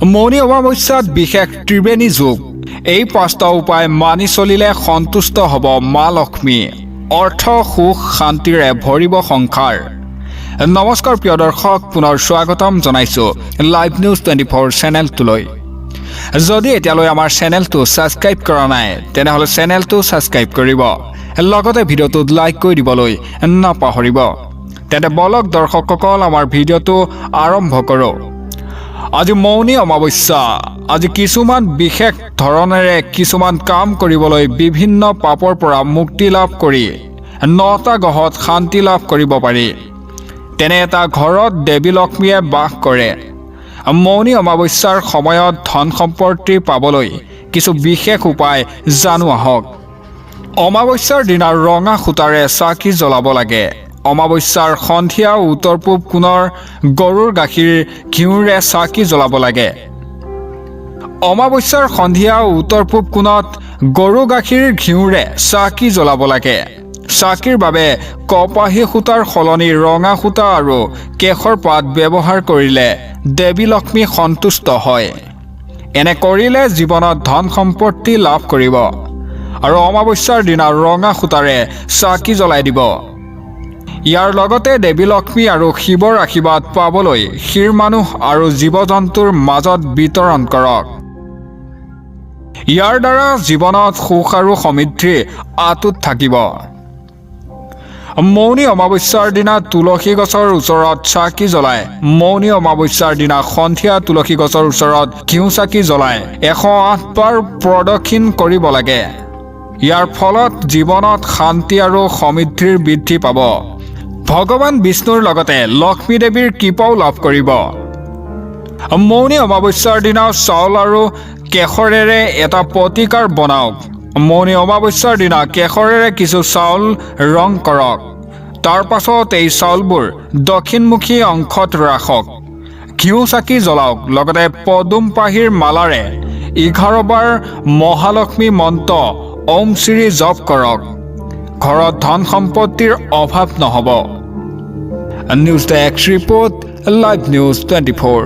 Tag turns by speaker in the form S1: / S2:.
S1: মৌনী অমাৱস্যাত বিশেষ ত্ৰিবেণী যোগ এই 5টা উপায় মানি চলিলে সন্তুষ্ট হ'ব মা লক্ষ্মী অৰ্থ সুখ শান্তিৰে ভৰিব সংসাৰ। নমস্কাৰ প্ৰিয় দৰ্শক, পুনৰ স্বাগতম জনাইছোঁ লাইভ নিউজ 24 চেনেলটোলৈ। যদি এতিয়ালৈ আমাৰ চেনেলটো ছাবস্ক্ৰাইব কৰা নাই তেনেহ'লে চেনেলটো ছাবস্ক্ৰাইব কৰিব, লগতে ভিডিঅ'টোত লাইক কৰি দিবলৈ নাপাহৰিব। তেন্তে বলক দৰ্শকসকল, আমাৰ ভিডিঅ'টো আৰম্ভ কৰোঁ। আজি মৌনী অমাৱস্যা। আজি কিছুমান বিশেষ ধৰণেৰে কিছুমান কাম কৰিবলৈ বিভিন্ন পাপৰ পৰা মুক্তি লাভ কৰি 9টা গ্ৰহত শান্তি লাভ কৰিব পাৰি। তেনে এটা ঘৰত দেৱী লক্ষ্মীয়ে বাস কৰে। মৌনী অমাৱস্যাৰ সময়ত ধন সম্পত্তি পাবলৈ কিছু বিশেষ উপায় জানো আহক। অমাৱস্যাৰ দিনা ৰঙা সূতাৰে চাকি জ্বলাব লাগে। অমাৱস্যাৰ সন্ধিয়া উত্তৰ পূব কোণৰ গৰুৰ গাখীৰ ঘিউৰে চাকি জ্বলাব লাগে। অমাৱস্যাৰ সন্ধিয়া উত্তৰ পূব কোণত গৰু গাখীৰ ঘিউৰে চাকি জ্বলাব লাগে। চাকিৰ বাবে কপাহী সূতাৰ সলনি ৰঙা সূতা আৰু কেশৰ পাত ব্যৱহাৰ কৰিলে দেৱী লক্ষ্মী সন্তুষ্ট হয়। এনে কৰিলে জীৱনত ধন সম্পত্তি লাভ কৰিব আৰু অমাৱস্যাৰ দিনা ৰঙা সূতাৰে চাকি জ্বলাই দিব। ইয়াৰ লগতে দেৱী লক্ষ্মী আৰু শিৱৰ আশীৰ্বাদ পাবলৈ ক্ষীৰ মানুহ আৰু জীৱ জন্তুৰ মাজত বিতৰণ কৰক। ইয়াৰ দ্বাৰা জীৱনত সুখ আৰু সমৃদ্ধি অটুট থাকিব। মৌনী অমাৱস্যাৰ দিনা তুলসী গছৰ ওচৰত চাকি জ্বলাই মৌনী অমাৱস্যাৰ দিনা সন্ধিয়া তুলসী গছৰ ওচৰত ঘিউ চাকি জ্বলাই 108 বাৰ প্ৰদক্ষিণ কৰিব লাগে। ইয়াৰ ফলত জীৱনত শান্তি আৰু সমৃদ্ধিৰ বৃদ্ধি পাব। ভগৱান বিষ্ণুৰ লগতে লক্ষ্মী দেৱীৰ কৃপাও লাভ কৰিব। মৌনী অমাৱস্যাৰ দিনা চাউল আৰু কেশৰেৰে এটা প্ৰতিকাৰ বনাওক। মৌনী অমাৱস্যাৰ দিনা কেশৰেৰে কিছু চাউল ৰং কৰক। তাৰ পাছত এই চাউলবোৰ দক্ষিণমুখী অংশত ৰাখক। ঘিউ চাকি জ্বলাওক, লগতে পদুম পাহিৰ মালাৰে 11 বাৰ মহালক্ষ্মী মন্ত্ৰ ওম শ্ৰী জপ কৰক। ঘৰত ধন সম্পত্তিৰ অভাৱ নহ'ব। News desk report live news 24।